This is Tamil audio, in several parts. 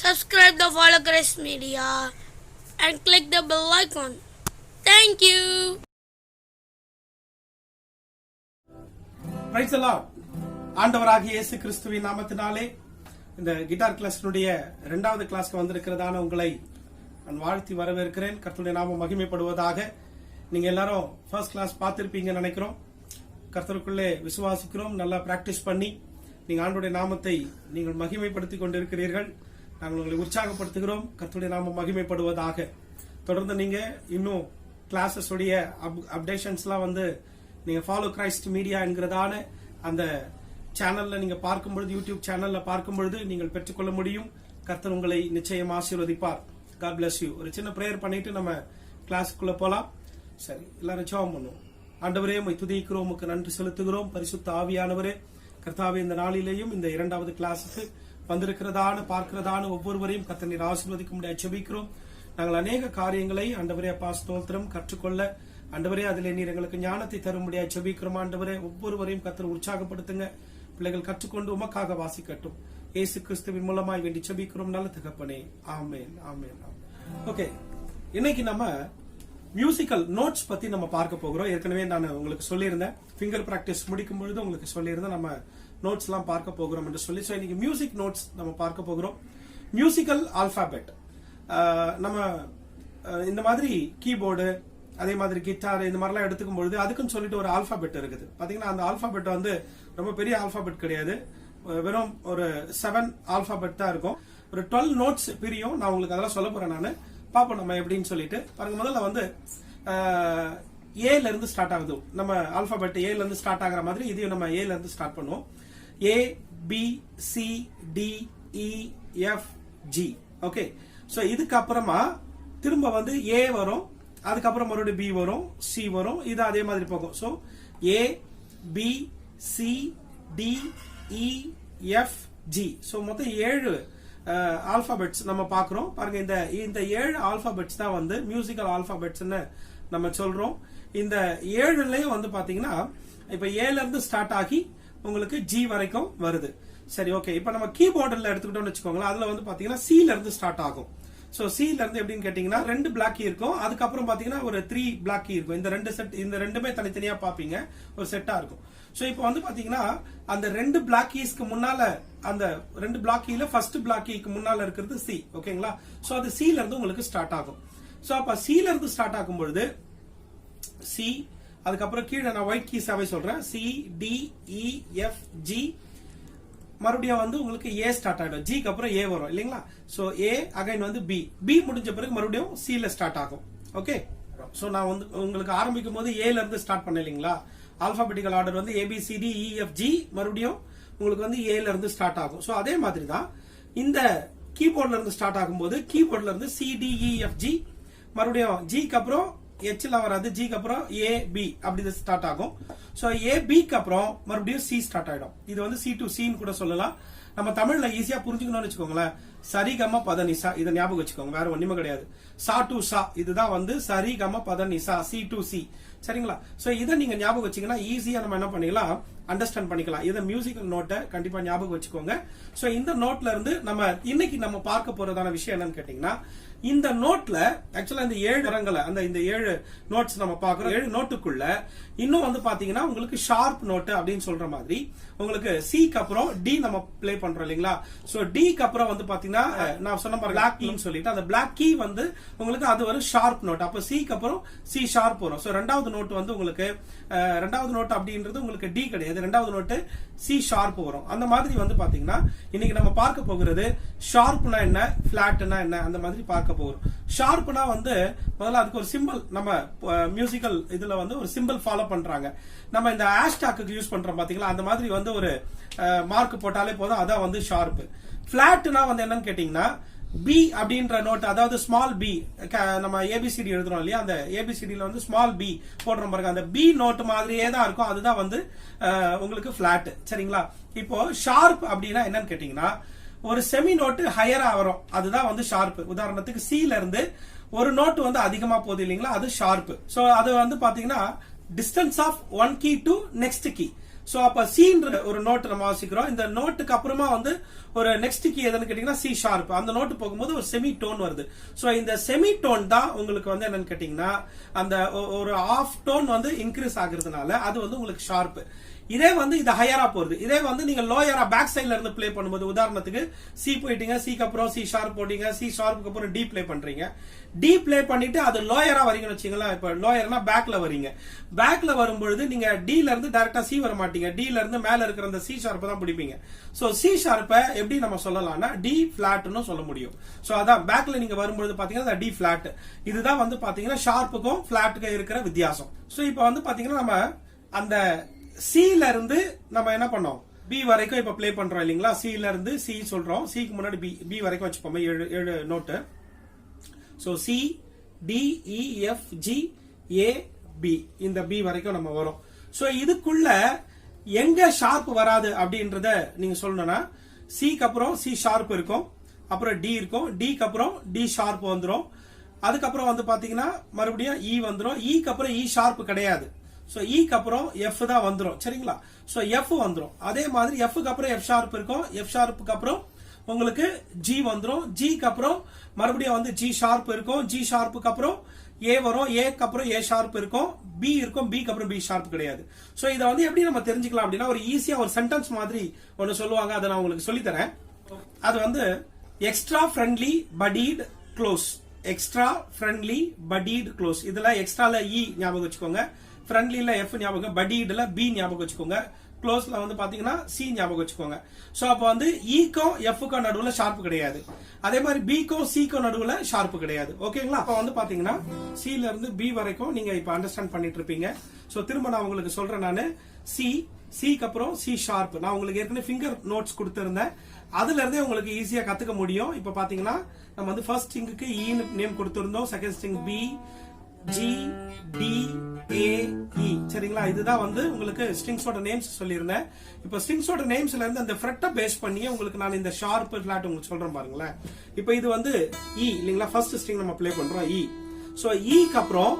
Subscribe the Follow Grace Media and click the bell icon. Thank you. Praise the Lord. ஆண்டவராகிய இயேசு கிறிஸ்துவின் நாமத்தினாலே இந்த கிட்டார் கிளாஸினுடைய 2வது கிளாஸ்க்கு வந்திருக்கிறதான உங்களை நான் வாழ்த்தி வரவேற்கிறேன். கர்த்தருடைய நாமம் மகிமைப்படுவதாக. நீங்க எல்லாரும் ஃபர்ஸ்ட் கிளாஸ் பார்த்திருப்பீங்கன்னு நினைக்கிறோம். கர்த்தருக்குள்ளே விசுவாசிக்கிறோம். நல்லா பிராக்டிஸ் பண்ணி நீங்க ஆண்டவருடைய நாமத்தை நீங்கள் மகிமைப்படுத்திக் கொண்டிருக்கிறீர்கள். நாங்கள் உங்களை உற்சாகப்படுத்துகிறோம். கர்த்தருடைய நாமம் மகிமைப்படுவதாக. தொடர்ந்து நீங்க இன்னும் கிளாஸஸ் உடைய அப்டேஷன்ஸ்லாம் வந்து நீங்க ஃபாலோ கிரைஸ்ட் மீடியா என்கிறதான அந்த சேனல்ல நீங்க பார்க்கும்பொழுது, யூடியூப் சேனல்ல பார்க்கும்பொழுது நீங்கள் பெற்றுக்கொள்ள முடியும். கர்த்தர் உங்களை நிச்சயம் ஆசீர்வதிப்பார். God bless you. ஒரு சின்ன பிரேயர் பண்ணிட்டு நம்ம கிளாஸுக்குள்ள போலாம். சரி, எல்லாரும் ஜெபம் பண்ணுவோம். ஆண்டவரே, உம்மை துதிக்கிறோம், உமக்கு நன்றி செலுத்துகிறோம். பரிசுத்த ஆவியானவரே, கர்த்தாவே, இந்த நாளிலேயும் இந்த 2வது கிளாஸுக்கு வந்திருக்கிறதான பார்க்கிறதான ஒவ்வொருவரையும் கர்த்தர் நீர் ஆசீர்வதிக்க முடியாது ஜெபிக்கிறோம். நாங்கள் அநேக காரியங்களை ஆண்டவரே அப்பா ஸ்தோத்திரம் கற்றுக்கொள்ள ஆண்டவரே அதிலே நீர் எங்களுக்கு ஞானத்தை தர முடியாது ஜெபிக்கிறோம். ஆண்டவரே, ஒவ்வொருவரையும் கர்த்தர் உற்சாகப்படுத்துங்க. பிள்ளைகள் கற்றுக்கொண்டு உமக்காக வாசிக்கட்டும். இயேசு கிறிஸ்துவின் மூலமாய் வேண்டி ஜெபிக்கிறோம் நல்ல தகப்பனே. ஆமென், ஆமென். ஓகே, இன்னைக்கு நம்ம மியூசிக்கல் நோட்ஸ் பத்தி நம்ம பார்க்க போகிறோம். ஏற்கனவே நான் உங்களுக்கு சொல்லியிருந்தேன், ஃபிங்கர் பிராக்டிஸ் முடிக்கும் பொழுது உங்களுக்கு சொல்லியிருந்தேன் நம்ம நோட்ஸ் எல்லாம் பார்க்க போகிறோம் என்று சொல்லி. சோ இன்னைக்கு மியூசிக் நோட்ஸ் நம்ம பார்க்க போகிறோம். Musical alphabet. நம்ம இந்த மாதிரி கீபோர்டு, அதே மாதிரி கிட்டார், இந்த மாதிரிலாம் எடுத்துக்கும் பொழுது அதுக்குன்னு சொல்லிட்டு ஒரு ஆல்பாபெட் இருக்குது. பாத்தீங்கன்னா அந்த ஆல்பாபெட் வந்து ரொம்ப பெரிய ஆல்பாபெட் கிடையாது. வெறும் ஒரு 7 ஆல்பாபெட் தான் இருக்கும். ஒரு 12 நோட்ஸ் பிரியும். நான் உங்களுக்கு அதெல்லாம் சொல்ல போறேன். நான் பாப்போம் நம்ம எப்படின்னு சொல்லிட்டு பாருங்க. முதல்ல வந்து ஏல இருந்து ஸ்டார்ட் ஆகுது. நம்ம ஆல்பாபெட் ஏல இருந்து ஸ்டார்ட் ஆகிற மாதிரி இதையும் நம்ம ஏல இருந்து ஸ்டார்ட் பண்ணுவோம். ஏ, B, C, D, E, F, G. Okay, so இதுக்கு அப்புறமா திரும்ப வந்து ஏ வரும், அதுக்கப்புறம் மறுபடியும் பி வரும், சி வரும், இது அதே மாதிரி போகும். சோ ஏ, B, C, D, E, F, G. So மொத்தம் 7 ஆல்பாபெட்ஸ் நம்ம பாக்குறோம். பாருங்க, இந்த 7 ஆல்பாபெட்ஸ் தான் வந்து மியூசிக்கல் ஆல்பாபெட்ஸ் நம்ம சொல்றோம். இந்த 7லயும் வந்து பாத்தீங்கன்னா இப்ப ஏல இருந்து ஸ்டார்ட் ஆகி உங்களுக்கு ஜி வரைக்கும் வருது. சரி, ஓகே. இப்ப நம்ம கீபோர்டில் எடுத்துக்கிட்டோம்னு வச்சுக்கோங்களேன். அதுல வந்து பாத்தீங்கன்னா சில இருந்து ஸ்டார்ட் ஆகும். சோ சில இருந்து எப்படின்னு கேட்டீங்கன்னா 2 பிளாக் கீ இருக்கும், அதுக்கப்புறம் பாத்தீங்கன்னா ஒரு 3 பிளாக் கீ இருக்கும். இந்த ரெண்டுமே தனித்தனியா பாப்பீங்க, ஒரு செட்டா இருக்கும். சோ இப்போ வந்து பாத்தீங்கன்னா அந்த 2 பிளாக் கீஸ்க்கு முன்னால, அந்த 2 பிளாக் கீல ஃபர்ஸ்ட் பிளாக் கீக்கு முன்னால இருக்கிறது சி. ஓகேங்களா? சோ அது சில இருந்து உங்களுக்கு ஸ்டார்ட் ஆகும். சோ அப்ப சில இருந்து ஸ்டார்ட் ஆகும் பொழுது சி, அதுக்கப்புறம் கீழே நான் ஒயிட் கீஸாவே சொல்றேன், C, D, E, F, G. மறுபடியும் வந்து உங்களுக்கு ஏ ஸ்டார்ட் ஆயிடும். ஜிக்கு அப்புறம் ஏ வரும் இல்லீங்களா? சோ ஏ அகைன் வந்து பி. பி முடிஞ்ச பிறகு மறுபடியும் சில ஸ்டார்ட் ஆகும். ஓகே, சோ நான் வந்து உங்களுக்கு ஆரம்பிக்கும் போது ஏல இருந்து ஸ்டார்ட் பண்ண இல்லீங்களா? ஆல்பாபெட்டிக்கல் ஆர்டர் வந்து ஏபிசிடி இஎஃப் ஜி, மறுபடியும் உங்களுக்கு வந்து ஏல இருந்து ஸ்டார்ட் ஆகும். சோ அதே மாதிரி தான் இந்த கீபோர்ட்ல இருந்து ஸ்டார்ட் ஆகும்போது கீபோர்ட்ல இருந்து C, D, E, F, G, மறுபடியும் ஜிக்கு அப்புறம் எச்ல வராது, ஜிக்கு அப்புறம் ஏ, பி அப்படி ஸ்டார்ட் ஆகும். சோ ஏ, பிக்கு அப்புறம் மறுபடியும் சி ஸ்டார்ட் ஆயிடும். இது வந்து சி டு சின்னு கூட சொல்லலாம். நம்ம தமிழ்ல ஈஸியா புரிஞ்சுக்கணும்னு வச்சுக்கோங்களேன். சரிகம பதனிசா, இதை ஞாபகம் வச்சுக்கோங்க, வேற ஒண்ணுமே கிடையாது. சா டு சா, இதுதான் வந்து சரிகம பதனிசா, சி டு சி. சரிங்களா? சோ இதை நீங்க ஞாபகம் வச்சீங்கன்னா ஈஸியா நம்ம என்ன பண்ணிக்கலாம், அண்டர்ஸ்டாண்ட் பண்ணிக்கலாம். இதை மியூசிக்கல் நோட்டை கண்டிப்பா ஞாபகம் வச்சுக்கோங்க. சோ இந்த நோட்ல இருந்து நம்ம இன்னைக்கு நம்ம பார்க்க போறதான விஷயம் என்னன்னு கேட்டீங்கன்னா, இந்த நோட்ல ஆக்சுவலா இந்த 7 ரங்களை, இந்த 7 நோட்ஸ் நம்ம பாக்குறோம். 7 நோட்டுக்குள்ள இன்னும் வந்து பாத்தீங்கன்னா உங்களுக்கு ஷார்ப் நோட்டு அப்படின்னு சொல்ற மாதிரி உங்களுக்கு சிக்கு அப்புறம் டி நம்ம பிளே பண்றோம் இல்லீங்களா? சோ டிக்கு அப்புறம் வந்து பாத்தீங்கன்னா நான் சொன்ன மாதிரி பிளாக் கீன்னு சொல்லிட்டு அந்த பிளாக் கீ வந்து உங்களுக்கு அது ஒரு ஷார்ப் நோட். அப்ப சிக்கு அப்புறம் சி ஷார்ப் வரும். சோ 2வது நோட் வந்து உங்களுக்கு 2வது நோட் அப்படின்றது உங்களுக்கு டி கிடையாது, 2வது நோட்டு சி ஷார்ப் வரும். அந்த மாதிரி வந்து பாத்தீங்கன்னா இன்னைக்கு நம்ம பார்க்க போகிறது ஷார்ப்னா என்ன, பிளாட்னா என்ன, அந்த மாதிரி பார்க்க போகிறோம். ஷார்ப்னா வந்து முதல்ல அதுக்கு ஒரு சிம்பிள், நம்ம மியூசிக்கல் இதுல வந்து ஒரு சிம்பிள் ஃபாலோ பண்றாங்க. நம்ம இந்த ஹேஷ்டாக்கு யூஸ் பண்றோம் பாத்தீங்களா? அந்த மாதிரி வந்து ஒரு மார்க் போட்டாலே போதும், அதான் வந்து ஷார்ப். பிளாட்னா வந்து என்னன்னு கேட்டீங்கன்னா பி அப்படின்ற நோட், அதாவது ஸ்மால் பி, நம்ம ஏபிசிடி எழுதுறோம் இல்லையா? அந்த ஏபிசிடில வந்து ஸ்மால் பி போடுறோம் பாருங்க, அந்த பி நோட் மாதிரியே தான் இருக்கும். அதுதான் வந்து உங்களுக்கு பிளாட். சரிங்களா? இப்போ ஷார்ப் அப்படின்னா என்னன்னு கேட்டீங்கன்னா ஒரு செமி நோட்டு ஹையரா வரும், அதுதான் வந்து ஷார்ப். உதாரணத்துக்கு சில இருந்து ஒரு நோட்டு வந்து அதிகமா போகுது இல்லீங்களா? அது ஷார்ப். சோ அது வந்து பாத்தீங்கன்னா distance of 1 key to next key. So அப்ப சீன்ற ஒரு நோட் நம்ம வாசிக்கிறோம். இந்த நோட்டுக்கு அப்புறமா வந்து ஒரு நெக்ஸ்ட் கீ எதுன்னு கேட்டீங்கன்னா சி ஷார்ப். அந்த நோட்டு போகும்போது ஒரு செமி டோன் வருது. சோ இந்த செமி டோன் தான் உங்களுக்கு வந்து என்னன்னு கேட்டீங்கன்னா அந்த ஒரு ஆஃப் டோன் வந்து இன்க்ரீஸ் ஆகுறதுனால அது வந்து உங்களுக்கு ஷார்ப். இதே வந்து இது ஹையரா போகுது. இதே வந்து நீங்க லோயரா பேக் சைட்ல இருந்து பிளே பண்ணும்போது உதாரணத்துக்கு சி போயிட்டீங்க, சிக்கு அப்புறம் சி ஷார்ப் போட்டீங்க, சி ஷார்ப்புக்கு அப்புறம் டி பிளே பண்றீங்க. டி பிளே பண்ணிட்டு அது லோயரா வரீங்கன்னு வச்சுங்களேன். இப்ப லோயர்னா பேக்ல வரீங்க. பேக்ல வரும்பொழுது நீங்க டில இருந்து டைரக்டா சி வர மாட்டீங்க. டில இருந்து மேல இருக்கிற அந்த சி ஷார்ப் தான் பிடிப்பீங்க. சோ சி ஷார்ப்பை எப்படி நம்ம சொல்லலாம்னா டி பிளாட்னு சொல்ல முடியும். சோ அதான் பேக்ல நீங்க வரும்பொழுது பாத்தீங்கன்னா டி பிளாட். இதுதான் வந்து பாத்தீங்கன்னா ஷார்ப்புக்கும் பிளாட்டுக்கும் இருக்கிற வித்தியாசம். சோ இப்ப வந்து பாத்தீங்கன்னா நம்ம அந்த சில இருந்து நம்ம என்ன பண்ணோம், பி வரைக்கும் இப்ப பிளே பண்றோம் இல்லீங்களா. சில இருந்து சி சொல்றோம், சிக்கு முன்னாடி பி வரைக்கும் வச்சுப்போம். 7 note. So C D E F G A B, இந்த பி வரைக்கும் நம்ம வரும். சோ இதுக்குள்ள எங்க ஷார்ப் வராது அப்படின்றத நீங்க சொல்லணும்னா சிக்கு அப்புறம் சி ஷார்ப் இருக்கும், அப்புறம் டி இருக்கும், டிக்கு அப்புறம் டி ஷார்ப் வந்துடும். அதுக்கப்புறம் வந்து பாத்தீங்கன்னா மறுபடியும் இ வந்துடும். இக்கு அப்புறம் இ ஷார்ப் கிடையாது. சோ ஈக்கு அப்புறம் எஃப் தான் வந்துரும். சரிங்களா. சோ எஃப் வந்துரும். அதே மாதிரி எஃப்க்கு அப்புறம் எஃப் ஷார்ப் இருக்கும். எஃப் ஷார்ப்புக்கு அப்புறம் உங்களுக்கு ஜி வந்துரும். ஜிக்கு அப்புறம் மறுபடியும் வந்து ஜி ஷார்ப் இருக்கும். ஜி ஷார்ப்புக்கு அப்புறம் ஏ வரும். ஏக்கு அப்புறம் ஏ ஷார்ப் இருக்கும். பி இருக்கும். பிக்கு அப்புறம் பி ஷார்ப் கிடையாது. சோ இதை வந்து எப்படி நம்ம தெரிஞ்சுக்கலாம் அப்படின்னா ஒரு ஈஸியா ஒரு சென்டென்ஸ் மாதிரி ஒன்னு சொல்லுவாங்க. அதை நான் உங்களுக்கு சொல்லி தரேன். அது வந்து எக்ஸ்ட்ரா ஃப்ரெண்ட்லி படீட் க்ளோஸ். எக்ஸ்ட்ரா ஃப்ரெண்ட்லி படீட் க்ளோஸ். இதுல எக்ஸ்ட்ரால இ ஞாபகம் வச்சுக்கோங்க, ஃப்ரெண்ட்லில எஃப் ஞாபகம், படீட்ல பி ஞாபகம் வச்சுக்கோங்க, க்ளோஸ்ல வந்து பாத்தீங்கன்னா சி ஞாபகம் வச்சுக்கோங்க. சோ அப்ப வந்து ஈக்கும் எஃப்க்கும் நடுவுல ஷார்ப் கிடையாது. அதே மாதிரி பிக்கும் சிக்கும் நடுவுல ஷார்ப் கிடையாது. ஓகேங்களா. அப்ப வந்து பாத்தீங்கன்னா சில இருந்து பி வரைக்கும் நீங்க இப்ப அண்டர்ஸ்டாண்ட் பண்ணிட்டு இருப்பீங்க. சோ திரும்ப நான் உங்களுக்கு சொல்றேன். நானு சிக்கு அப்புறம் சி ஷார்ப் நான் உங்களுக்கு ஏற்கனவே ஃபிங்கர் நோட்ஸ் கொடுத்திருந்தேன். அதுல இருந்தே உங்களுக்கு ஈஸியா கத்துக்க முடியும். இப்ப பாத்தீங்கன்னா நம்ம வந்து ஃபர்ஸ்ட் ஸ்ட்ரிங்குக்கு இ நேம் கொடுத்திருந்தோம், second string B, G, D, A, E. சரிங்களா. இதுதான் வந்து உங்களுக்கு ஸ்ட்ரிங்ஸோட நேம்ஸ் சொல்லியிருந்தேன். இப்ப ஸ்ட்ரிங்ஸோட நேம்ஸ்ல இருந்து அந்த ஃப்ரெட்டை பேஸ் பண்ணி உங்களுக்கு நான் இந்த ஷார்ப் ஃபிளாட் உங்களுக்கு சொல்றேன் பாருங்களேன். இப்ப இது வந்து இ இல்லீங்களா. ஃபர்ஸ்ட் ஸ்ட்ரிங் நம்ம ப்ளே பண்றோம் இ. சோ ஈக்கு அப்புறம்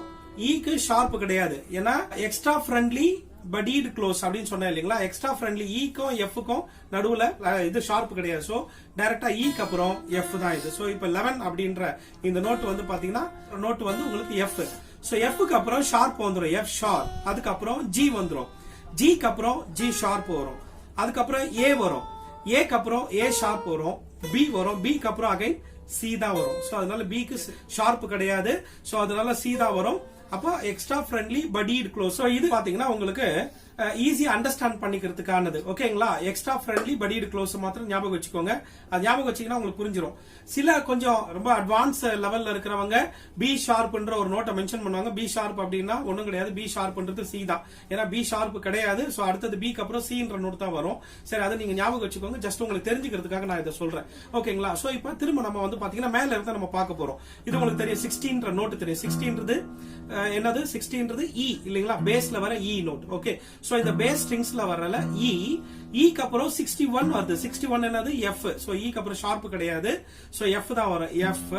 ஈக்கு ஷார்ப் கிடையாது. ஏன்னா எக்ஸ்ட்ரா ஃப்ரெண்ட்லி படீட் க்ளோஸ் அப்படின்னு சொன்னேன் இல்லீங்களா. எக்ஸ்ட்ரா ஃப்ரெண்ட்லி ஈக்கும் எஃப்க்கும் நடுவுல இது ஷார்ப் கிடையாது. சோ டைரக்டா ஈக்கு அப்புறம் எஃப் தான் இது. சோ இப்ப 11 அப்படின்ற இந்த நோட் வந்து பாத்தீங்கன்னா நோட் வந்து உங்களுக்கு எஃப். சோ எஃப்க்கு அப்புறம் ஷார்ப் வந்துடும், எஃப் ஷார்ப். அதுக்கப்புறம் ஜி வந்துடும். ஜிக்கு அப்புறம் ஜி ஷார்ப் வரும். அதுக்கப்புறம் ஏ வரும். ஏக்கு அப்புறம் ஏ ஷார்ப் வரும். பி வரும். பிக்கு அப்புறம் அகைன் சி தான் வரும். சோ அதனால பிக்கு ஷார்ப் கிடையாது. சோ அதனால சி தான் வரும். அப்போ எக்ஸ்ட்ரா ஃப்ரெண்ட்லி படீட் க்ளோஸ். சோ இது பாத்தீங்கன்னா உங்களுக்கு ஈஸியா அண்டர்ஸ்டாண்ட் பண்ணிக்கிறதுக்கானது. ஓகேங்களா. எக்ஸ்ட்ரா ஃப்ரெண்ட்லி படீட் க்ளோஸ் மாத்திரம் ஞாபகம் வச்சுக்கோங்க. அது ஞாபகம் வச்சீங்கன்னா உங்களுக்கு புரிஞ்சிடும். சில கொஞ்சம் ரொம்ப அட்வான்ஸ் லெவல்ல இருக்கிறவங்க பி ஷார்ப்ன்ற ஒரு நோட்டை மென்ஷன் பண்ணுவாங்க. பி ஷார்ப் அப்படின்னா ஒண்ணும் கிடையாது. பி ஷார்ப்ன்றது சி தான். ஏன்னா பி ஷார்ப் கிடையாது. சோ அடுத்தது பிக்கு அப்புறம் சின்ற நோட் தான் வரும். சரி, அதை நீங்க ஞாபகம் வச்சுக்கோங்க. ஜஸ்ட் உங்களுக்கு தெரிஞ்சுக்கிறதுக்காக நான் இதை சொல்றேன். ஓகேங்களா. சோ இப்ப திரும்ப நம்ம வந்து பாத்தீங்கன்னா மேல இருந்தா நம்ம பார்க்க போறோம். இது உங்களுக்கு தெரியும். 16ன்ற நோட் தெரியும். 16ன்றது என்னது, 16ன்றது இ இல்லீங்களா. பேஸ்ல வர இ நோட். ஓகே. சோ இந்த பேஸ் ஸ்ட்ரிங்ஸ்ல வரல ஈக்கு அப்புறம் 61 வருது. 61 என்னது, எஃப். சோ ஈக்கு அப்புறம் ஷார்ப் கிடையாது. சோ எஃப் தான் வரும், எஃப்.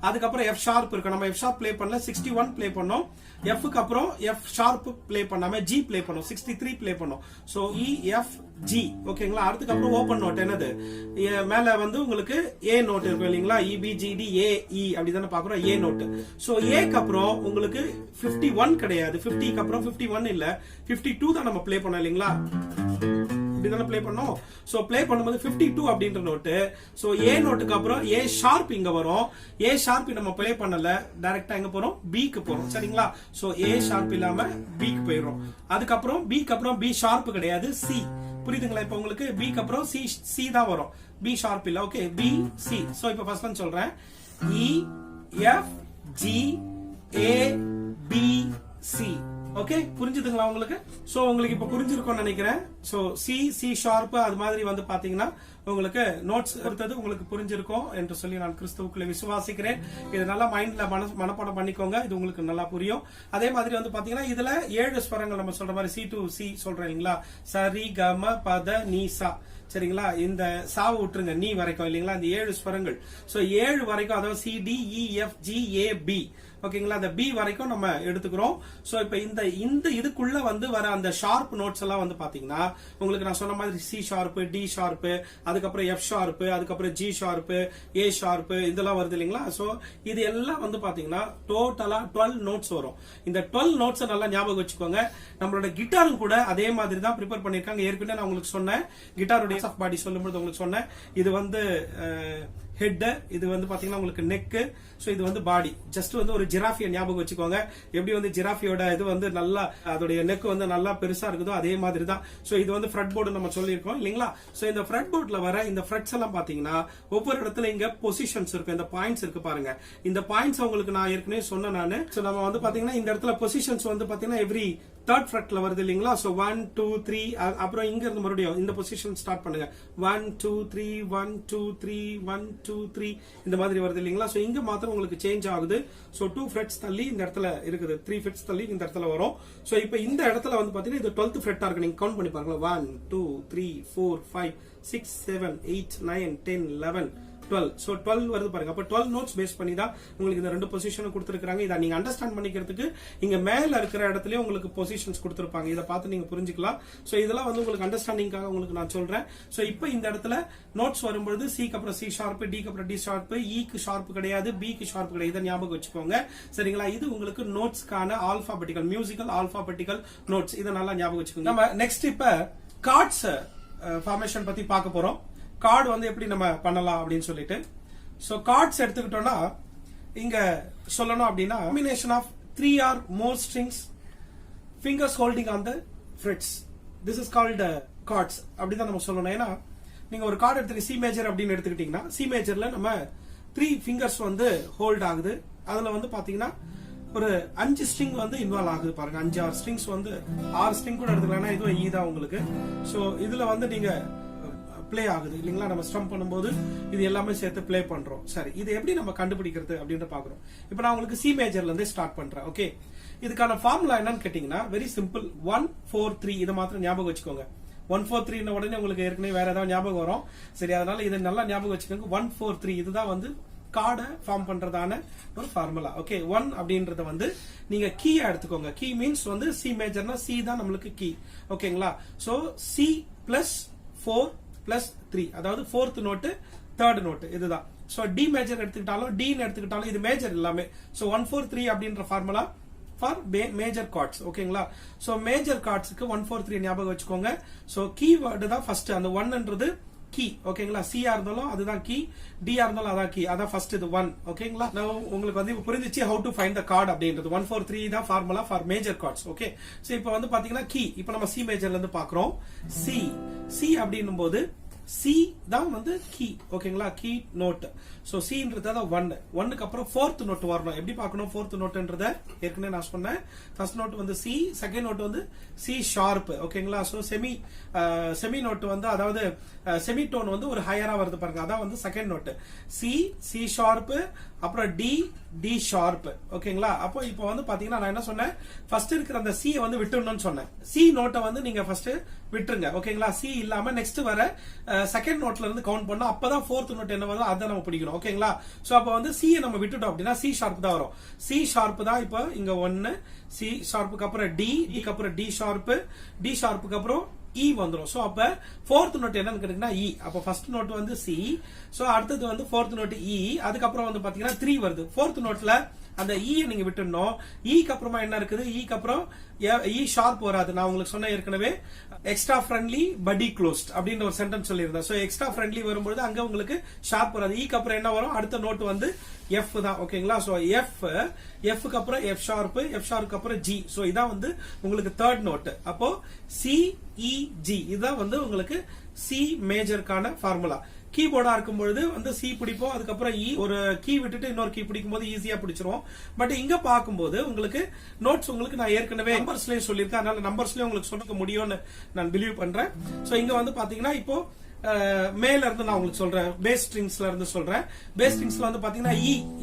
அதுக்கப்புறம் எஃப் ஷார்ப் இருக்கு. நம்ம எஃப் ஷார்ப் ப்ளே பண்ணல, 61 ப்ளே பண்ணோம். எஃப்க்கு அப்புறம் எஃப் ஷார்ப் ப்ளே பண்ணாம ஜி ப்ளே பண்ணோம், 63 ப்ளே பண்ணோம். சோ இ எஃப் ஜி. ஓகேங்களா. அதுக்கப்புறம் ஓபன் நோட் என்னது, மேல வந்து உங்களுக்கு ஏ நோட் இருக்கு இல்லீங்களா. இ பி ஜி டி ஏ இ அப்படிதானே பாக்குறோம், ஏ நோட். சோ ஏக்கு அப்புறம் உங்களுக்கு 51 கிடையாது. 50க்கு அப்புறம் 51 இல்ல, 52 தான் நம்ம ப்ளே பண்ணோம் இல்லீங்களா. இப்படிதானே ப்ளே பண்ணோம். சோ ப்ளே பண்ணும்போது 52 அப்படின்ற நோட்டு. சோ ஏ நோட்டுக்கு அப்புறம் ஏ ஷார்ப் இங்க வரும். ஏ ஷார்ப் நம்ம ப்ளே பண்ணல, டைரக்டா எங்க போறோம், பிக்கு போறோம். சரிங்களா. சோ ஏ ஷார்ப் இல்லாம பிக்கு போயிடும். அதுக்கப்புறம் பிக்கு அப்புறம் பி ஷார்ப் கிடையாது, சி. புரியுதுங்களா. இப்ப உங்களுக்கு பிக்கு அப்புறம் சி தான் வரும், பி ஷார்ப் இல்ல. Okay, B C. சோ இப்ப ஃபர்ஸ்ட் ஒன் சொல்றேன். E F G A B C. Okay, புரிஞ்சுதுங்களா உங்களுக்கு. சோ உங்களுக்கு இப்ப புரிஞ்சிருக்கும்னு நினைக்கிறேன். சோ சி ஷார்ப் அது மாதிரி வந்து பாத்தீங்கன்னா உங்களுக்கு நோட்ஸ் எடுத்தது உங்களுக்கு புரிஞ்சிருக்கும் என்று சொல்லி நான் கிறிஸ்துவுக்குள்ள விசுவாசிக்கிறேன். இது நல்லா மைண்ட்ல மனப்பாடம் பண்ணிக்கோங்க. இது உங்களுக்கு நல்லா புரியும். அதே மாதிரி வந்து பாத்தீங்கன்னா இதுல 7 ஸ்வரங்கள் நம்ம சொல்ற மாதிரி சி டு சி சொல்றேன் இல்லீங்களா. சரி கம பத நீசா. சரிங்களா. இந்த சாவு விட்டுருங்க, நீ வரைக்கும் இல்லீங்களா. இந்த 7 ஸ்வரங்கள். சோ 7 வரைக்கும், அதாவது C D E F G A B. ஓகேங்களா. அந்த பி வரைக்கும் நம்ம எடுத்துக்கிறோம். சோ இப்ப இந்த இதுக்குள்ள வந்து வர அந்த ஷார்ப் நோட்ஸ் எல்லாம் வந்து பாத்தீங்கன்னா உங்களுக்கு நான் சொன்ன மாதிரி சி ஷார்ப், டி ஷார்ப், அதுக்கப்புறம் எஃப் ஷார்ப், அதுக்கப்புறம் ஜி ஷார்ப், ஏ ஷார்ப், இதெல்லாம் வருது இல்லைங்களா. சோ இது எல்லாம் வந்து பாத்தீங்கன்னா டோட்டலா 12 நோட்ஸ் வரும். இந்த 12 நோட்ஸ் நல்லா ஞாபகம் வச்சுக்கோங்க. நம்மளோட கிட்டாரும் கூட அதே மாதிரி தான் ப்ரிப்பேர் பண்ணிருக்காங்க. ஏற்கனவே நான் உங்களுக்கு சொன்னேன், கிட்டாரோட ஆஃப் பாடி சொல்லும்போது உங்களுக்கு சொன்னேன், இது வந்து ஹெட், இது வந்து பாத்தீங்கன்னா உங்களுக்கு நெக், சோ இது வந்து பாடி. ஜஸ்ட் வந்து ஒரு ஜிராஃபியை ஞாபகம் வச்சுக்கோங்க. எப்படி வந்து ஜிராஃபியோட இது வந்து நல்லா அதோடைய நெக் வந்து நல்லா பெருசா இருக்குதோ அதே மாதிரி தான். சோ இது வந்து ஃப்ரட் போர்டு நம்ம சொல்லியிருக்கோம் இல்லைங்களா. சோ இந்த ஃப்ரட் போர்ட்ல வர இந்த ஃப்ரெட்ஸ் எல்லாம் பாத்தீங்கன்னா ஒவ்வொரு இடத்துல இங்க பொசிஷன்ஸ் இருக்கு, இந்த பாயிண்ட்ஸ் இருக்கு பாருங்க. இந்த பாயிண்ட்ஸ் உங்களுக்கு நான் ஏற்கனவே சொன்னேன் நானு. சோ நம்ம வந்து பாத்தீங்கன்னா இந்த இடத்துல பொசிஷன்ஸ் வந்து பாத்தீங்கன்னா எவ்ரி தேர்ட் ஃப்ரெட்ல வருது இல்லீங்களா. சோ 1 2 3, அப்புறம் இங்க இருந்து மறுபடியும் இந்த பொசிஷன் ஸ்டார்ட் பண்ணுங்க. 1 2 3 1 2 3 1 2 3 இந்த மாதிரி வருது இல்லீங்களா. சோ இங்க மாத்திரம் உங்களுக்கு சேஞ்ச் ஆகுது. சோ 2 ஃப்ரெட்ஸ் தள்ளி இந்த இடத்துல இருக்குது, 3 ஃப்ரெட்ஸ் தள்ளி இந்த இடத்துல வரும். சோ இப்போ இந்த இடத்துல வந்து பாத்தீங்கன்னா இது 12th ஃப்ரெட்டா இருக்கு. நீங்க கவுண்ட் பண்ணி பாருங்க. 1 2 3 4 5 6 7 8 9 10 11 12. சோ 12 வருது பாருங்க. அப்ப 12 நோட்ஸ் பேஸ் பண்ணி தான் உங்களுக்கு இந்த ரெண்டு பொசிஷனும் கொடுத்திருக்காங்க. இதை நீங்க அண்டர்ஸ்டாண்ட் பண்ணிக்கிறதுக்கு இங்க மேல இருக்கிற இடத்துல உங்களுக்கு பொசிஷன்ஸ் கொடுத்திருப்பாங்க. இதை பார்த்து நீங்க புரிஞ்சுக்கலாம். சோ இதெல்லாம் வந்து உங்களுக்கு அண்டர்ஸ்டாண்டிங்காக உங்களுக்கு நான் சொல்றேன். சோ இப்போ இந்த இடத்துல நோட்ஸ் வரும்போது சிக்கு அப்புறம் சி ஷார்ப், டிக்கு அப்புறம் டி ஷார்ப், ஈக்கு ஷார்ப் கிடையாது, பிக்கு ஷார்ப் கிடையாது. இதை ஞாபகம் வச்சுக்கோங்க சரிங்களா. இது உங்களுக்கு நோட்ஸ்க்கான ஆல்பாபெட்டிக்கல், மியூசிக்கல் ஆல்பாபெட்டிக்கல் நோட்ஸ். இதை நல்லா ஞாபகம் வச்சுக்கோங்க. நம்ம நெக்ஸ்ட் இப்ப கார்ட்ஸ் ஃபார்மேஷன் பத்தி பார்க்க போறோம். கார்டு வந்து எப்படி நம்ம பண்ணலாம் அப்படின்னு சொல்லிட்டு. சோ கார்ட்ஸ் எடுத்துக்கிட்டோம்னா இங்க சொல்லணும் அப்படின்னா combination of 3 or more strings, fingers holding on the frets. This is called chords. அப்படிதான் நம்ம சொல்லணும். ஏன்னா நீங்க ஒரு கார்டு எடுத்துக்க சி மேஜர் அப்படின்னு எடுத்துக்கிட்டீங்கன்னா சி மேஜர்ல நம்ம 3 fingers வந்து ஹோல்ட் ஆகுது. அதுல வந்து பாத்தீங்கன்னா ஒரு 5 ஸ்ட்ரிங் வந்து இன்வால்வ் ஆகுது பாருங்க. 5-6 ஸ்ட்ரிங்ஸ் வந்து 6 ஸ்ட்ரிங் கூட எடுத்துக்கலாம். இதுவும் ஈ தான் உங்களுக்கு. சோ இதுல வந்து நீங்க பிளே ஆகுது இல்லீங்களா. நம்ம ஸ்ட்ரம் பண்ணும்போது இது எல்லாமே சேர்த்து பிளே பண்றோம். சரி, இது எப்படி நம்ம கண்டுபிடிக்கிறது அப்படின்னு பாக்குறோம். இப்போ நான் உங்களுக்கு சி மேஜர்ல இருந்து ஸ்டார்ட் பண்றேன். ஓகே, இதுக்கான ஃபார்முலா என்னன்னு கேட்டீங்கன்னா வெரி சிம்பிள். 1 4 3 இதை மாத்திரம் ஞாபகம் வச்சுக்கோங்க. 1 4 3 உடனே உங்களுக்கு ஏற்கனவே வேற ஏதாவது ஞாபகம் வரும். சரி, அதனால இதை நல்லா ஞாபகம் வச்சுக்கோங்க. 1 4 3 இதுதான் வந்து கார்டை ஃபார்ம் பண்றதான ஒரு ஃபார்முலா. ஓகே, 1 அப்படின்றத வந்து நீங்க கீயா எடுத்துக்கோங்க. கீ மீன்ஸ் வந்து சி மேஜர்னா சி தான் நம்மளுக்கு கீ. ஓகேங்களா. சோ சி பிளஸ் 4 பிளஸ் 3, அதாவது 4th நோட்டு 3rd நோட்டு இதுதான். சோ டி மேஜர் எடுத்துக்கிட்டாலும் டி எடுத்துக்கிட்டாலும் இது மேஜர் எல்லாமே. சோ 1 4 3 அப்படின்ற ஃபார்முலா ஃபார் மேஜர் கார்ட்ஸ். ஓகேங்களா. சோ மேஜர் கார்ட்ஸ்க்கு 1 4 3 ஞாபகம் வச்சுக்கோங்க. சோ கீவேர்டு தான் ஃபர்ஸ்ட். அந்த 1ன்றது கீ. ஓகேங்களா. சியா இருந்தாலும் அதுதான் கீ, டியா இருந்தாலும் அதான் கீ. அதான் ஃபர்ஸ்ட் இது 1. ஓகேங்களா. நான் உங்களுக்கு வந்து புரிஞ்சிச்சு how to find the chord அப்படின்றது. 1 4 3 தான் formula for major chords. Okay, so இப்போ வந்து பாத்தீங்கன்னா கீ. இப்போ நம்ம சி மேஜர்ல இருந்து பாக்குறோம். சி சி அப்படின்னும் போது சி தான் வந்து கீ. ஓகேங்களா, கீ நோட். சோ சின்றது தான் 1. 1க்கு அப்புறம் 4th நோட் வரணும். எப்படி பார்க்கணும் 4th நோட்ன்றத ஏற்கனவே நான் சொன்னேன். ஃபர்ஸ்ட் நோட் வந்து சி, செகண்ட் நோட் வந்து சி ஷார்ப். ஓகேங்களா. சோ செமி நோட் வந்து அதாவது செமி டோன் வந்து ஒரு ஹையரா வருது பாருங்க. அதான் வந்து second note. C C sharp, அப்புறம் டி டி ஷார்ப். ஓகேங்களா. அப்போ இப்போ வந்து பாத்தீங்கன்னா நான் என்ன சொன்னேன், ஃபர்ஸ்ட் இருக்கிற அந்த சி வந்து விட்டுறணும்னு சொன்னேன். சி நோட்டை வந்து நீங்க ஃபர்ஸ்ட் விட்டுருங்க. ஓகேங்களா. சி இல்லாம நெக்ஸ்ட் வர செகண்ட் நோட்ல இருந்து கவுண்ட் பண்ணா அப்பதான் 4th நோட் என்ன வருதோ அதை நம்ம பிடிக்கணும். ஓகேங்களா. சோ அப்ப வந்து சி நம்ம விட்டுட்டோம் அப்படின்னா சி ஷார்ப் தான் வரும். சி ஷார்ப் தான் இப்போ இங்க 1. சி ஷார்ப்புக்கு அப்புறம் டி, டிக்கு அப்புறம் டி ஷார்ப், டி ஷார்ப்புக்கு அப்புறம் இ வந்துரும். சோ அப்ப 4th நோட் என்னன்னு கேட்டீங்கன்னா இ. அப்ப ஃபர்ஸ்ட் நோட் வந்து சி. சோ அடுத்தது வந்து 4th நோட் இ. அதுக்கப்புறம் வந்து பாத்தீங்கன்னா 3 வருது. 4th நோட்ல அந்த ஈ நீங்க விட்டுடணும். ஈக்கு அப்புறமா என்ன இருக்குது, ஈக்கு அப்புறம் இ ஷார்ப் வராது. நான் உங்களுக்கு சொன்ன ஏற்கனவே எக்ஸ்ட்ரா ஃப்ரெண்ட்லி படி க்ளோஸ்ட் அப்படின்னு ஒரு சென்டென்ஸ் சொல்லியிருந்தேன். சோ எக்ஸ்ட்ரா ஃப்ரெண்ட்லி வரும்போது அங்க உங்களுக்கு ஷார்ப் வராது. ஈக்கு அப்புறம் என்ன வரும், அடுத்த நோட் வந்து எஃப் தான். ஓகேங்களா. சோ எஃப்க்கு அப்புறம் எஃப் ஷார்ப், எஃப் ஷார்ப்க்கு அப்புறம் ஜி. சோ இதான் வந்து உங்களுக்கு 3rd நோட். அப்போ சி இ ஜி இதுதான் வந்து உங்களுக்கு சி மேஜருக்கான ஃபார்முலா. கீபோர்டா இருக்கும்பொழுது வந்து சி பிடிப்போம், அதுக்கப்புறம் இ ஒரு கீ விட்டுட்டு இன்னொரு கீ பிடிக்கும் போது ஈஸியா பிடிச்சிரும். பட் இங்க பார்க்கும்போது உங்களுக்கு நோட்ஸ் உங்களுக்கு நான் ஏற்கனவே நம்பர்ஸ்லயே சொல்லியிருக்கேன். அதனால நம்பர்ஸ்லயே உங்களுக்கு சொல்லிக்க முடியும்னு நான் பிலீவ் பண்றேன். சோ இங்க வந்து பாத்தீங்கன்னா இப்போ மேல இருந்து நான் உங்களுக்கு சொல்றேன், பேஸ் ஸ்ட்ரிங்ஸ்ல இருந்து சொல்றேன். பேஸ் ஸ்ட்ரிங்ஸ்ல வந்து பாத்தீங்கன்னா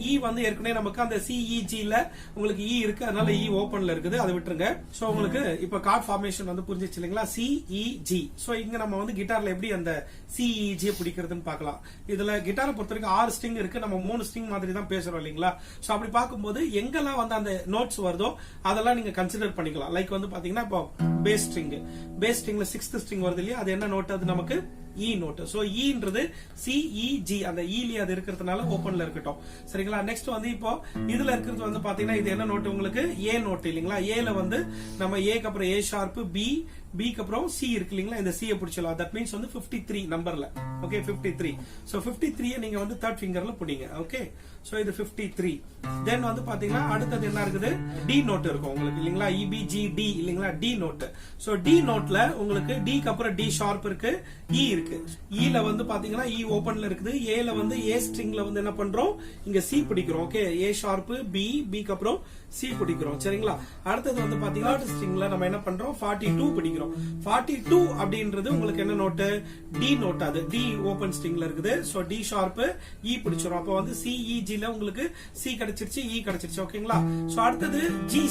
இ வந்து ஏற்கனவே நமக்கு அந்த சிஇஜில உங்களுக்கு இ இருக்கு, அதனால இ ஓபன்ல இருக்குது, அதை விட்டுருங்க. சோ உங்களுக்கு இப்ப கார்ட் ஃபார்மேஷன் வந்து புரிஞ்சிச்சு இல்லைங்களா, சிஇஜி. சோ இங்க நம்ம வந்து கிட்டார்ல எப்படி அந்த சிஇஜி பிடிக்கிறதுன்னு பார்க்கலாம். இதுல கிட்டாரை பொறுத்த வரைக்கும் 6 ஸ்ட்ரிங் இருக்கு, நம்ம 3 ஸ்ட்ரிங் மாதிரி தான் பேசுறோம் இல்லைங்களா. சோ அப்படி பார்க்கும்போது எங்கெல்லாம் வந்து அந்த நோட்ஸ் வருதோ அதெல்லாம் நீங்க கன்சிடர் பண்ணிக்கலாம். லைக் வந்து பாத்தீங்கன்னா இப்போ பேஸ் ஸ்ட்ரிங்ல 6th ஸ்ட்ரிங் வருது இல்லையா, அது என்ன நோட், அது நமக்கு இ நோட். சோ இன்றது சிஇஜி, அந்த இலயே அது இருக்கிறதுனால ஓபன்ல இருக்கட்டும், சரிங்களா. நெக்ஸ்ட் வந்து இப்போ இதுல இருக்கிறது வந்து பாத்தீங்கன்னா இது என்ன நோட், உங்களுக்கு ஏ நோட் இல்லீங்களா. ஏல வந்து நம்ம ஏக்கு அப்புறம் ஏ ஷார்ப், பிக்கு அப்புறம் சி இருக்கு இல்லீங்களா, இந்த சியை பிடிச்சலாம். தட் மீன்ஸ் வந்து 53 நம்பர்ல. ஓகே 53. சோ 53 நீங்க வந்து தேர்ட் ஃபிங்கர்ல பிடிங்க. ஓகே சோ இது 53. தென் வந்து பாத்தீங்கன்னா அடுத்தது என்ன இருக்குது, டி நோட் இருக்கும் உங்களுக்கு இல்லீங்களா, இபிஜிடி இல்லீங்களா, டி நோட். சோ டி நோட்ல உங்களுக்கு டிக்கு அப்புறம் டி ஷார்ப் இருக்கு, இ இருக்கு. இல வந்து பாத்தீங்கன்னா இ ஓபன்ல இருக்குது. ஏல வந்து ஏ ஸ்ட்ரிங்ல வந்து என்ன பண்றோம், இங்க சி பிடிக்கிறோம். ஓகே ஏ ஷார்ப், பிக்கு அப்புறம் சி பிடிக்கிறோம், சரிங்களா. அடுத்தது வந்து பாத்தீங்கன்னா ஸ்ட்ரிங்ல நம்ம என்ன பண்றோம், 42 பிடிக்கிறோம். 42 அப்படின்றது உங்களுக்கு என்ன நோட்டு, டி நோட், அது டி ஓபன் ஸ்ட்ரிங்ல இருக்குது. சோ டி ஷார்ப், இ பிடிச்சிரும். அப்ப வந்து சிஇஜில உங்களுக்கு சி கிடைச்சிருச்சு, இ கிடைச்சிருச்சு. ஓகேங்களா. சோ அடுத்தது ஜி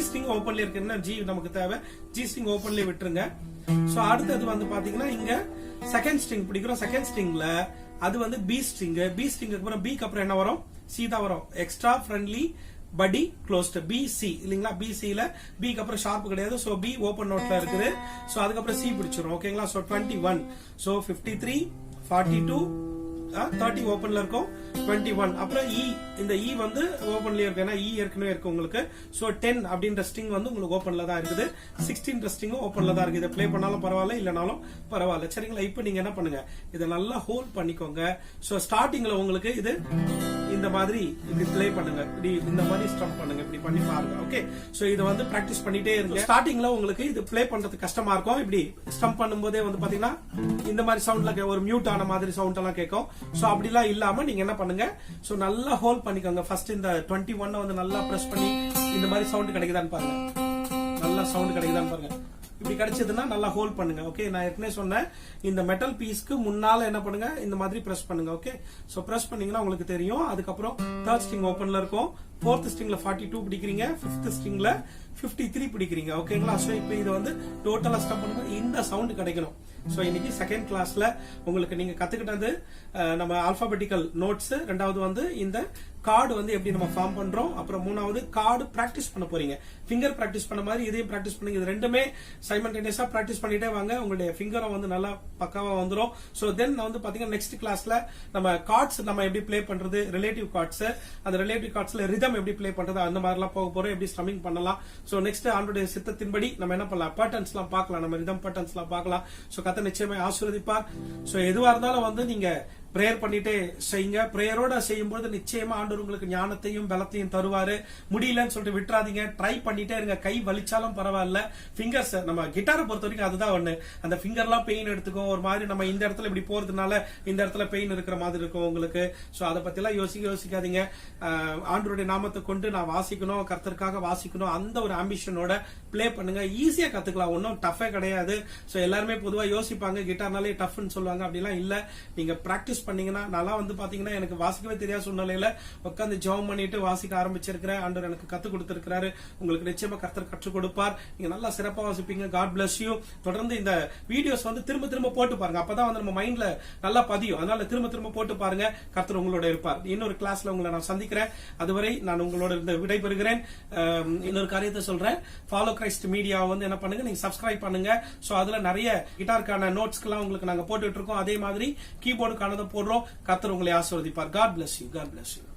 ஸ்ட்ரிங் ஓபன்ல இருக்கு. என்ன ஜி நமக்கு தேவை, ஜி ஸ்ட்ரிங் ஓபன்ல விட்டுருங்க. சோ அடுத்தது வந்து பாத்தீங்கன்னா இங்க செகண்ட் ஸ்ட்ரிங் பிடிக்கிறோம். செகண்ட் ஸ்ட்ரிங்ல அது வந்து பி ஸ்ட்ரிங் அப்புறம் பிக்கு அப்புறம் என்ன வரும், சி தான் வரும். எக்ஸ்ட்ரா ஃப்ரெண்ட்லி படி க்ளோஸ்ட், பிசி இல்லீங்களா. பிசில பிக்கு அப்புறம் ஷார்ப் கிடையாது. சோ பி ஓபன் நோட்ல இருக்குது. சோ அதுக்கப்புறம் சி பிடிச்சிரும். ஓகேங்களா. சோ 21. சோ 53, 42, 30 ஓபன்ல இருக்கும், 21. அப்புறம் இ, இந்த இ வந்து ஓபன்ல இருக்கு, ஏன்னா இ ஏற்கனவே இருக்கு உங்களுக்கு. சோ 10 அப்படின்ற ஸ்ட்ரிங் வந்து உங்களுக்கு ஓபன்ல தான் இருக்குது. 16 ஸ்ட்ரிங் ஓபன்ல தான் இருக்கு. இதை ப்ளே பண்ணாலும் பரவாயில்ல, இல்லனாலும் பரவாயில்ல, சரிங்களா. இப்போ நீங்க என்ன பண்ணுங்க, இதை நல்லா ஹோல்ட் பண்ணிக்கோங்க. சோ ஸ்டார்டிங்ல உங்களுக்கு இது இந்த மாதிரி இப்படி ப்ளே பண்ணுங்க, இப்படி இந்த மாதிரி ஸ்ட்ரம் பண்ணுங்க, இப்படி பண்ணி பாருங்க. ஓகே சோ இதை வந்து பிராக்டிஸ் பண்ணிட்டே இருங்க. ஸ்டார்டிங்ல உங்களுக்கு இது ப்ளே பண்றது கஷ்டமா இருக்கும். இப்படி ஸ்ட்ரம் பண்ணும்போதே வந்து பாத்தீங்கன்னா இந்த மாதிரி சவுண்ட்ல ஒரு மியூட் ஆன மாதிரி சவுண்ட் எல்லாம் கேட்கும். சோ அப்படிலாம் இல்லாம நீங்க என்ன பண்ணுங்க, சோ நல்லா ஹோல்ட் பண்ணிக்கோங்க. ஃபர்ஸ்ட் இந்த 21 வந்து நல்லா பிரஸ் பண்ணி இந்த மாதிரி சவுண்ட் கிடைக்குதான்னு பாருங்க, நல்லா சவுண்ட் கிடைக்குதான்னு பாருங்க. இப்படி கிடைச்சதுன்னா நல்லா ஹோல்ட் பண்ணுங்க. ஓகே நான் ஏற்கனவே சொன்னேன், இந்த மெட்டல் பீஸ்க்கு முன்னால என்ன பண்ணுங்க, இந்த மாதிரி பிரஸ் பண்ணுங்க. ஓகே சோ பிரஸ் பண்ணீங்கன்னா உங்களுக்கு தெரியும். அதுக்கப்புறம் தேர்ட் ஸ்ட்ரிங் ஓபன்ல இருக்கும், 4th ஸ்ட்ரிங்ல 42 பிடிக்கிறீங்க, 5th ஸ்ட்ரிங்ல 53 பிடிக்கிறீங்க. ஓகேங்களா. சோ இப்போ இது வந்து டோட்டலா ஸ்டம் பண்ணும்போது இந்த சவுண்ட் கிடைக்கணும். சோ இன்னைக்கு செகண்ட் கிளாஸ்ல உங்களுக்கு நீங்க கத்துக்கிட்டது நம்ம ஆல்பாபெட்டிக்கல் நோட்ஸ், ரெண்டாவது வந்து இந்த கார்டு வந்து எப்படி நம்ம ஃபார்ம் பண்றோம், அப்புறம் மூணாவது கார்டு பிராக்டிஸ் பண்ண போறீங்க. ஃபிங்கர் பிராக்டிஸ் பண்ண மாதிரி இதையும் பிராக்டிஸ் பண்ணுங்க. இது ரெண்டுமே சைமல்டேனியஸா பிராக்டிஸ் பண்ணிட்டே வாங்க, உங்களுடைய ஃபிங்கரும் வந்து நல்லா பக்காவா வந்துரும். சோ தென் வந்து பாத்தீங்கன்னா நெக்ஸ்ட் கிளாஸ்ல நம்ம கார்ட்ஸ் நம்ம எப்படி ப்ளே பண்றது, ரிலேட்டிவ் கார்ட்ஸ், அந்த ரிலேட்டிவ் கார்ட்ஸ்ல ரிதம் எப்படி ப்ளே பண்றது, அந்த மாதிரி எல்லாம் போக போறோம், எப்படி ஸ்ட்ரமிங் பண்ணலாம். சோ நெக்ஸ்ட் ஆண்டோடைய சித்தத்தின்படி நம்ம என்ன பண்ணலாம், பேட்டர்ன்ஸ் எல்லாம் பார்க்கலாம், நம்ம ரிதம் பேட்டர்ன்ஸ் எல்லாம் பார்க்கலாம். சோ கத்த நிச்சயமா ஆசீர்வதிப்பார். சோ எதுவா இருந்தாலும் வந்து நீங்க பிரேயர் பண்ணிட்டே செய்யுங்க. பிரேயரோட செய்யும்போது நிச்சயமா ஆண்டவர் உங்களுக்கு ஞானத்தையும் பலத்தையும் தருவாரு. முடியலன்னு சொல்லிட்டு விட்டுறாதீங்க, ட்ரை பண்ணிட்டே இருங்க. கை வலிச்சாலும் பரவாயில்ல, ஃபிங்கர்ஸ் நம்ம கிட்டாரை பொறுத்த வரைக்கும் அதுதான் ஒண்ணு, அந்த ஃபிங்கர்லாம் பெயின் எடுத்துக்கும். ஒரு மாதிரி நம்ம இந்த இடத்துல இப்படி போறதுனால இந்த இடத்துல பெயின் இருக்கிற மாதிரி இருக்கும் உங்களுக்கு. சோ அதை பத்தி எல்லாம் யோசிக்காதீங்க. ஆண்டவருடைய நாமத்தை கொண்டு நான் வாசிக்கணும், கர்த்தருக்காக வாசிக்கணும், அந்த ஒரு ஆம்பிஷனோட பிளே பண்ணுங்க. ஈஸியா கத்துக்கலாம், ஒன்னும் டஃபே கிடையாது. சோ எல்லாருமே பொதுவா யோசிப்பாங்க கிட்டார்னாலே டஃப்னு சொல்லுவாங்க, அப்படிலாம் இல்ல. நீங்க பிராக்டிஸ் பண்ணீங்கன்னா, நல்லா வந்து பாத்தீங்கன்னா எனக்கு வாசிக்கவே தெரியாத சூழ்நிலையில உட்காந்து ஜெபம் பண்ணிட்டு வாசிக்க ஆரம்பிச்சிருக்கிறேன். ஆண்டவர் எனக்கு கத்துக் கொடுத்திருக்கிறாரு. உங்களுக்கு நிச்சயமா கர்த்தர் கற்றுக் கொடுப்பார். நீங்க நல்லா சிறப்பா வாசிப்பீங்க. God bless you. தொடர்ந்து இந்த வீடியோஸ் வந்து திரும்ப போட்டு பாருங்க, அப்பதான் வந்து நம்ம மைண்ட்ல நல்லா பதியும். அதனால திரும்ப போட்டு பாருங்க, கர்த்தர் உங்களோட இருப்பார். இன்னொரு கிளாஸ்ல உங்களை நான் சந்திக்கிறேன். அதுவரை நான் உங்களோட இருந்து விடைபெறுகிறேன். இன்னொரு காரியத்தை சொல்றேன், ஃபாலோ கிரைஸ்ட் மீடியா வந்து என்ன பண்ணுங்க, நீங்க சப்ஸ்கிரைப் பண்ணுங்க. சோ அதுல நிறைய கிட்டாருக்கான நோட்ஸ்க்கெல்லாம் உங்களுக்கு நாங்க போட்டுட்டு இருக்கோம். அதே மாதிரி கீபோர்டுக்கானதை போடுறோம். கர்த்தர் உங்களை ஆசீர்வதிப்பார். God bless you. God bless you.